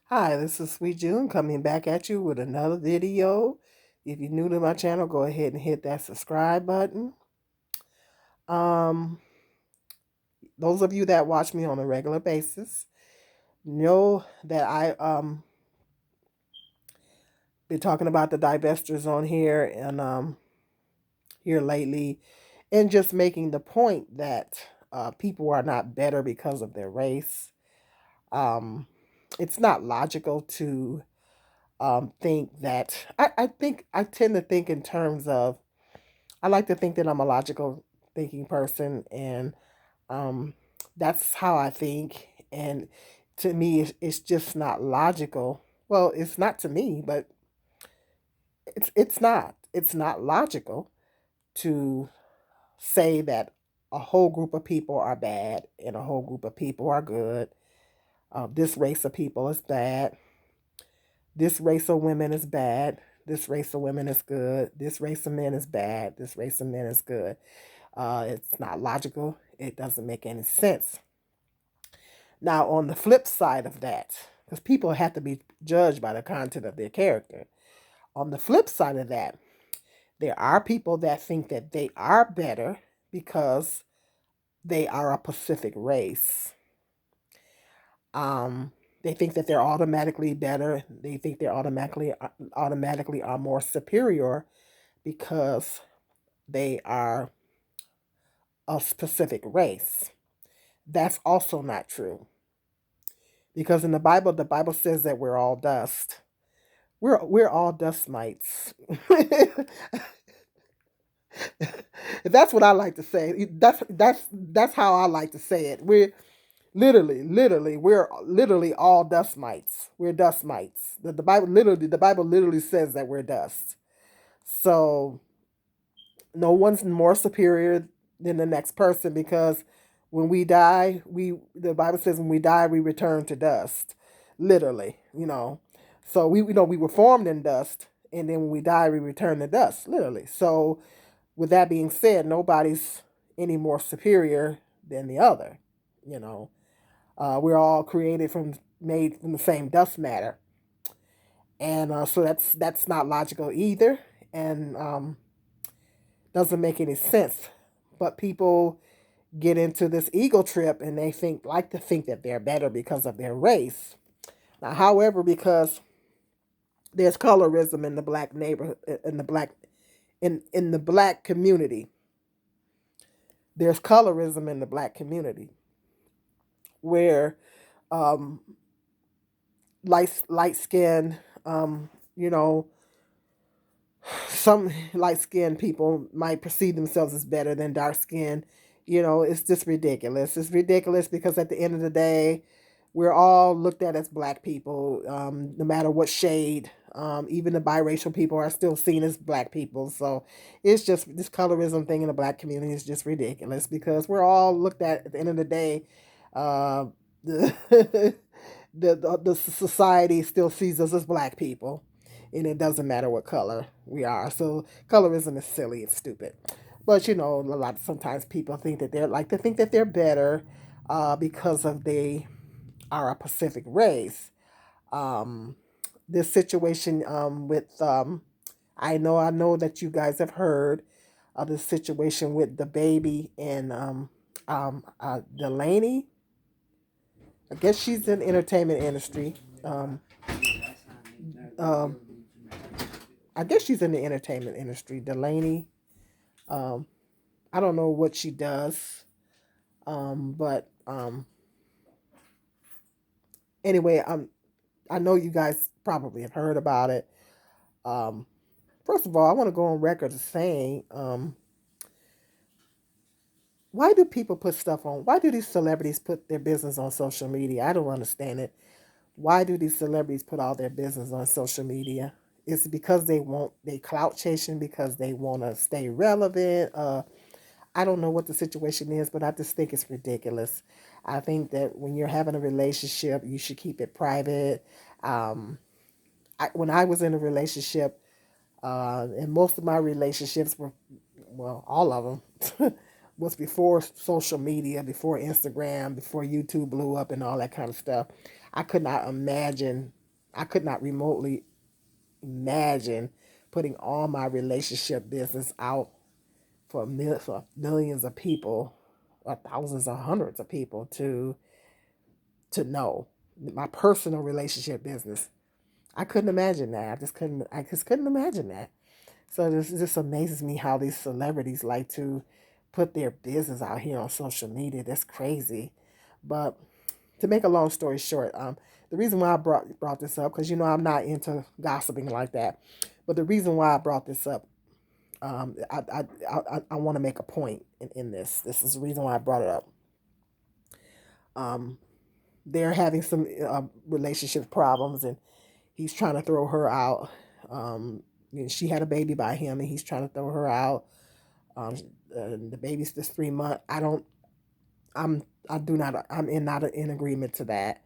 Hi, this is Sweet June coming back at you with another video. If you're new to my channel, go ahead and hit that subscribe button. Um, those of you that watch me on a regular basis know that I been talking about the divestors on here and here lately, and just making the point that people are not better because of their race. Um, it's not logical to think that I think I tend to think in terms of I like to think that I'm a logical thinking person, and um, that's how I think. And to me, it's just not logical. Well, it's not to me, but it's not. It's not logical to say that a whole group of people are bad and a whole group of people are good. This race of people is bad. This race of women is bad. This race of women is good. This race of men is bad. This race of men is good. It's not logical. It doesn't make any sense. Now, on the flip side of that, because people have to be judged by the content of their character, on the flip side of that, there are people that think that they are better because they are a Pacific race. Um, they think that they're automatically better. They think they're automatically are more superior because they are a specific race. That's also not true. Because in the Bible says that we're all dust. We're all dust mites. That's what I like to say. That's how I like to say it. We're we're literally all dust mites. We're dust mites. The Bible literally says that we're dust. So no one's more superior than the next person because when we die, we the Bible says when we die we return to dust. Literally. So we were formed in dust and then when we die we return to dust, literally. So with that being said, nobody's any more superior than the other, you know. We're all made from the same dust matter. And so that's not logical either. And doesn't make any sense. But people get into this ego trip and they like to think that they're better because of their race. Now, however, because there's colorism in the black neighborhood in the black community, there's colorism in the black community where um, light skin, you know, some light skinned people might perceive themselves as better than dark skinned. It's just ridiculous. It's ridiculous because at the end of the day, we're all looked at as black people, no matter what shade. Even the biracial people are still seen as black people. So it's just this colorism thing in the black community is just ridiculous because we're all looked at the end of the day. Uh, the, the society still sees us as black people, and it doesn't matter what color we are. So colorism is silly and stupid. But sometimes people think that they're better because of they are a Pacific race. Um, this situation with I know that you guys have heard of the situation with the baby and Delaney. I guess she's in the entertainment industry. Um, um, I guess she's in the entertainment industry. Delaney. Um, I don't know what she does, but anyway, I know you guys probably have heard about it. Um, First of all, I want to go on record as saying, why do people put stuff on? Why do these celebrities put their business on social media? I don't understand it. Why do these celebrities put all their business on social media? Is it because they clout chasing because they want to stay relevant? I don't know what the situation is, but I just think it's ridiculous. I think that when you're having a relationship, you should keep it private. Um, when I was in a relationship, and most of my relationships were, well, all of them, was before social media, before Instagram, before YouTube blew up and all that kind of stuff. I could not imagine. I could not remotely imagine putting all my relationship business out for millions of people, or thousands or hundreds of people to know my personal relationship business. I couldn't imagine that. I just couldn't imagine that. So this just amazes me how these celebrities like to put their business out here on social media. That's crazy. But to make a long story short, the reason why I brought this up, because I'm not into gossiping like that, but the reason why I brought this up, I want to make a point in this. This is the reason why I brought it up. Um, they're having some relationship problems, and he's trying to throw her out. She had a baby by him, and he's trying to throw her out. Um, the baby's just 3 months. I do not. Not in agreement to that.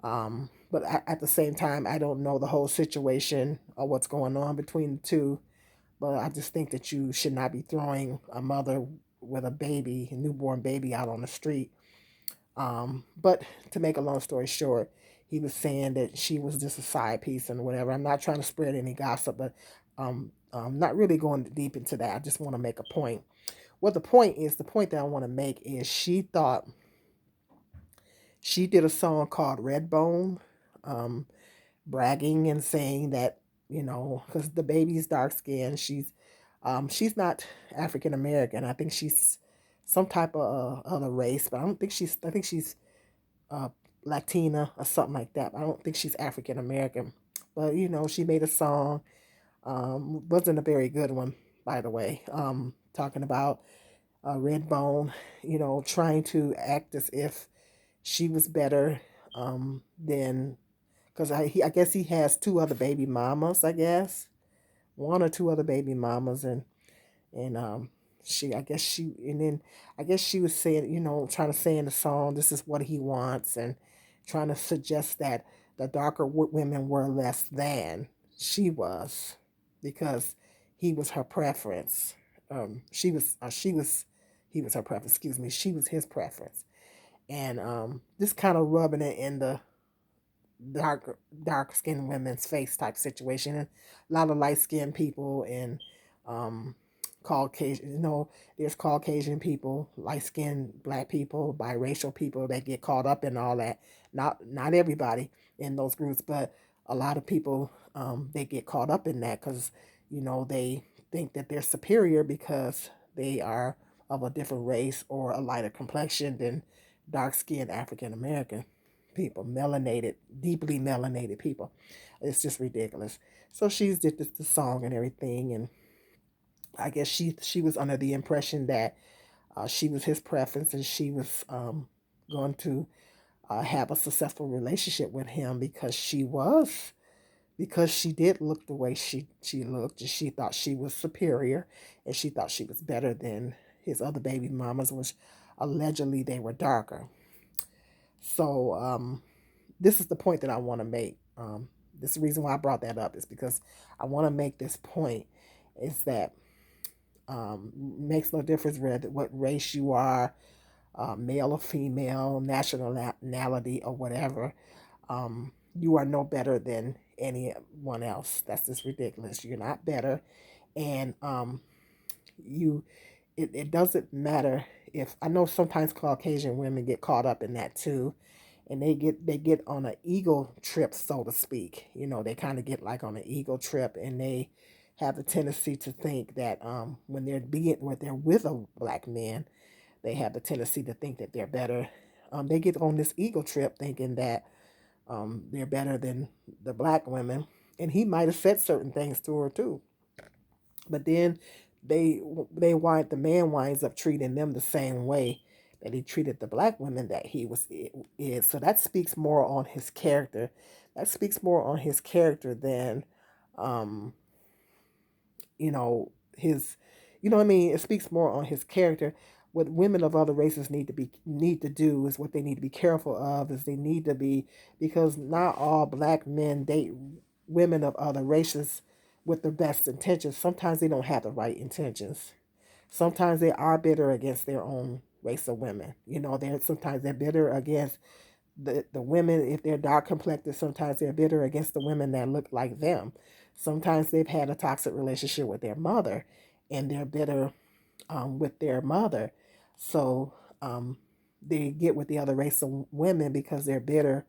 But at the same time, I don't know the whole situation or what's going on between the two. But I just think that you should not be throwing a mother with a newborn baby, out on the street. But to make a long story short, he was saying that she was just a side piece and whatever. I'm not trying to spread any gossip, but not really going deep into that. I just want to make a point. What the point that I want to make is she did a song called Redbone, um, bragging and saying that, because the baby's dark skinned, she's not African American. I think she's some type of other race, but I think she's uh, Latina or something like that. I don't think she's African American. But she made a song. Wasn't a very good one, by the way. Talking about Redbone, trying to act as if she was better than, because I guess he has two other baby mamas. I guess one or two other baby mamas, and I guess she was saying, trying to say in the song, this is what he wants, and trying to suggest that the darker women were less than she was, because he was her preference. She was, he was her preference. Excuse me, she was his preference, and this kind of rubbing it in the dark skinned women's face type situation. And a lot of light skinned people and um Caucasian, there's Caucasian people, light skinned black people, biracial people that get caught up in all that. Not everybody in those groups, but a lot of people, they get caught up in that because they think that they're superior because they are of a different race or a lighter complexion than dark skinned African American people, melanated, deeply melanated people. It's just ridiculous. So she's did the song and everything, and I guess she was under the impression that she was his preference, and she was going to have a successful relationship with him because she did look the way she looked, and she thought she was superior, and she thought she was better than his other baby mamas, which allegedly they were darker. So this is the point that I want to make. This is the reason why I brought that up, is because I want to make this point, is that makes no difference what race you are, male or female, nationality or whatever. You are no better than anyone else. That's just ridiculous. You're not better, and you. It doesn't matter if, I know sometimes Caucasian women get caught up in that too, and they get on an ego trip, so to speak. They kind of get like on an ego trip, and they have the tendency to think that when they're with a black man, they have the tendency to think that they're better. They get on this ego trip thinking that they're better than the black women, and he might have said certain things to her too. But then they the man winds up treating them the same way that he treated the black women that he was is. So that speaks more on his character. That speaks more on his character than um his, what I mean. It speaks more on his character. What women of other races need to do is, what they need to be careful of is, they need to be, because not all black men date women of other races with the best intentions. Sometimes they don't have the right intentions. Sometimes they are bitter against their own race of women. They're bitter against The women, if they're dark complected, sometimes they're bitter against the women that look like them. Sometimes they've had a toxic relationship with their mother, and they're bitter with their mother. So they get with the other race of women because they're bitter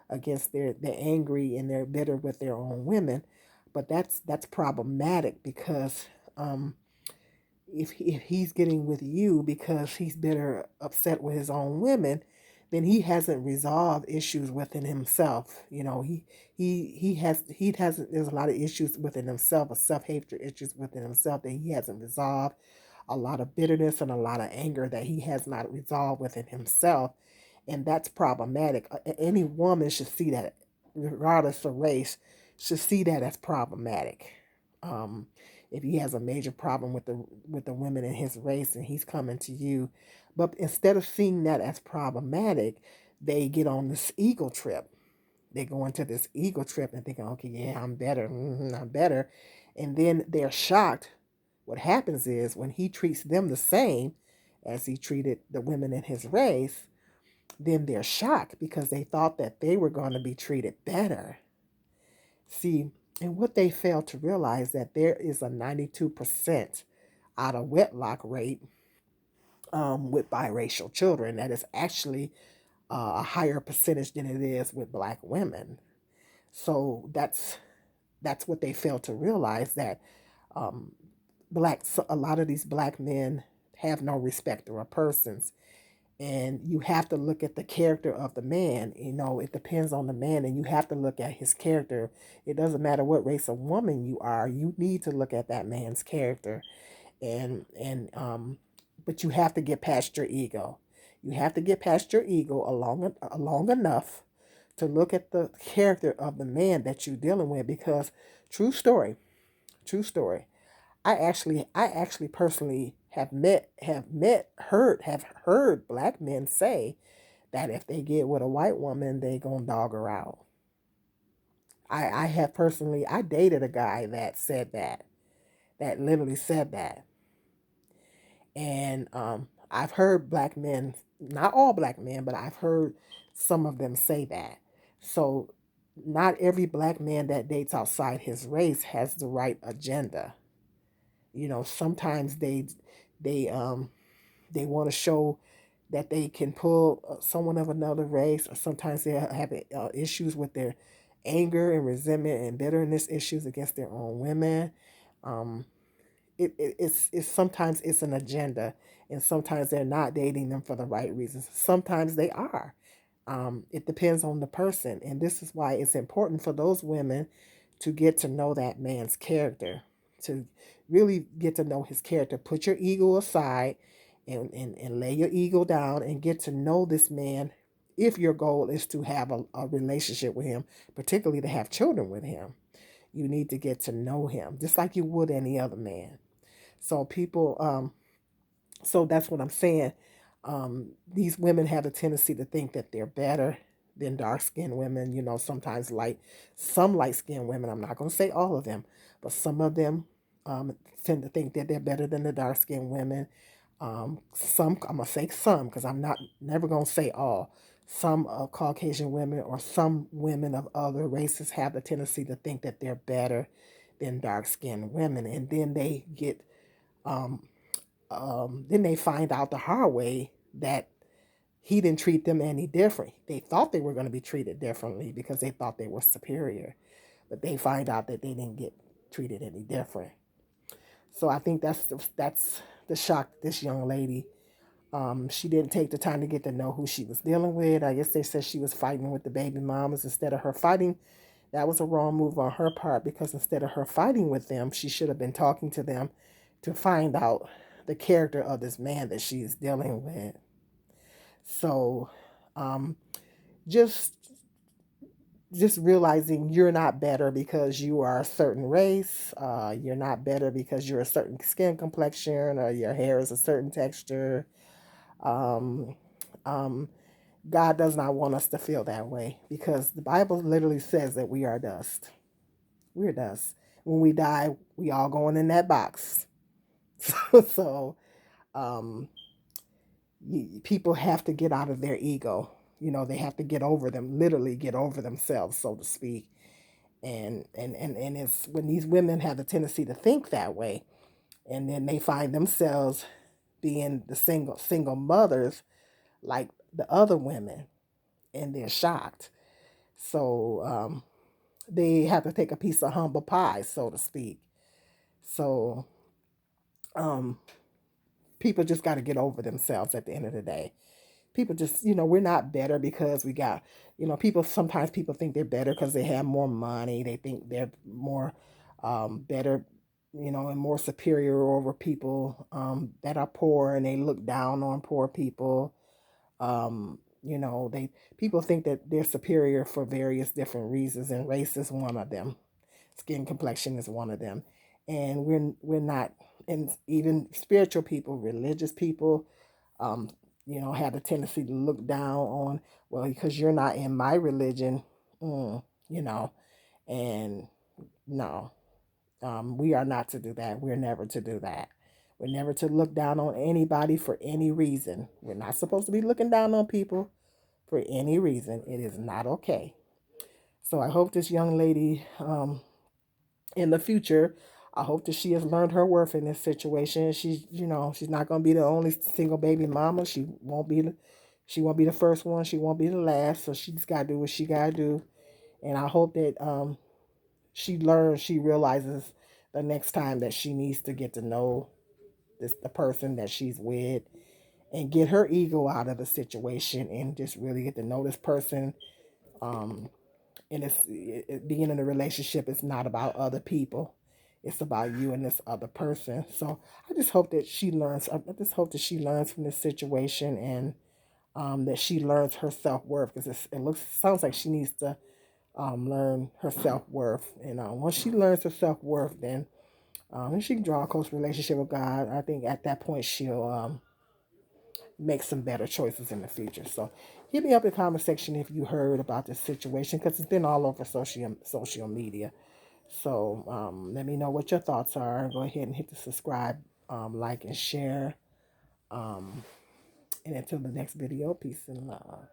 against they're angry and they're bitter with their own women. But that's problematic because if he's getting with you because he's bitter, upset with his own women, then he hasn't resolved issues within himself. You know, he hasn't. There's a lot of issues within himself, a self hatred issues within himself that he hasn't resolved. A lot of bitterness and a lot of anger that he has not resolved within himself, and that's problematic. Any woman should see that, regardless of race, should see that as problematic. Um, if he has a major problem with the women in his race and he's coming to you, but instead of seeing that as problematic, they get on this ego trip. They go into this ego trip and thinking, okay, yeah, I'm better, I'm better, and then they're shocked. What happens is when he treats them the same as he treated the women in his race, then they're shocked because they thought that they were going to be treated better. See, and what they fail to realize that there is a 92% out of wedlock rate with biracial children. That is actually a higher percentage than it is with black women. So that's what they fail to realize, that um, a lot of these black men have no respect for persons, and you have to look at the character of the man. You know, it depends on the man, and you have to look at his character. It doesn't matter what race of woman you are, you need to look at that man's character. And but you have to get past your ego. You have to get past your ego along enough to look at the character of the man that you're dealing with. Because true story, true story, I actually personally have heard black men say that if they get with a white woman, they gonna dog her out. I have personally, I dated a guy that said that, that literally said that. And I've heard black men, not all black men, but I've heard some of them say that. So not every black man that dates outside his race has the right agenda. You know, sometimes they they want to show that they can pull someone of another race, or sometimes they have issues with their anger and resentment and bitterness issues against their own women. Um, it's sometimes it's an agenda, and sometimes they're not dating them for the right reasons. Sometimes they are. It depends on the person, and this is why it's important for those women to get to know that man's character, to really get to know his character. Put your ego aside and lay your ego down and get to know this man. If your goal is to have a relationship with him, particularly to have children with him, you need to get to know him just like you would any other man. So so that's what I'm saying. These women have a tendency to think that they're better than dark skinned women. You know, sometimes some light skinned women, I'm not going to say all of them, but some of them tend to think that they're better than the dark skinned women. Some, I'm going to say some because I'm not never going to say all. Some Caucasian women or some women of other races have the tendency to think that they're better than dark skinned women. And um, then they find out the hard way that he didn't treat them any different. They thought they were going to be treated differently because they thought they were superior, but they find out that they didn't get treated any different. So I think that's the shock to this young lady. She didn't take the time to get to know who she was dealing with. I guess they said she was fighting with the baby mamas instead of her fighting. That was a wrong move on her part, because instead of her fighting with them, she should have been talking to them to find out the character of this man that she is dealing with. So um, just just realizing you're not better because you are a certain race. You're not better because you're a certain skin complexion or your hair is a certain texture. Um, um, God does not want us to feel that way, because the Bible literally says that we are dust. We're dust. When we die, we all going in that box. So um, people have to get out of their ego. you know, they have to get over them, literally get over themselves, so to speak. And it's when these women have the tendency to think that way, and then they find themselves being the single mothers like the other women, and they're shocked. So they have to take a piece of humble pie, so to speak. So um, people just got to get over themselves at the end of the day. People just, you know, we're not better because we got, you know, people, sometimes people think they're better because they have more money. They think they're more better, you know, and more superior over people that are poor, and they look down on poor people. You know, they people think that they're superior for various different reasons, and race is one of them. Skin complexion is one of them. And we're not, and even spiritual people, religious people, um, you know, have a tendency to look down on, well, because you're not in my religion, you know, and no, we are not to do that. We're never to do that. We're never to look down on anybody for any reason. We're not supposed to be looking down on people for any reason. It is not okay. So I hope this young lady, in the future, I hope that she has learned her worth in this situation. She's, you know, she's not going to be the only single baby mama. She won't be the first one. She won't be the last. So she just got to do what she got to do. And I hope that she learns, she realizes the next time that she needs to get to know the person that she's with, and get her ego out of the situation, and just really get to know this person. Um, and being in a relationship is not about other people. It's about you and this other person. So I just hope that she learns. I just hope that she learns from this situation, and that she learns her self worth, because it sounds like she needs to learn her self worth. And once she learns her self worth, then and she can draw a close relationship with God. I think at that point she'll make some better choices in the future. So hit me up in the comment section if you heard about this situation, because it's been all over social media. So let me know what your thoughts are. Go ahead and hit the subscribe, like, and share. And until the next video, peace and love.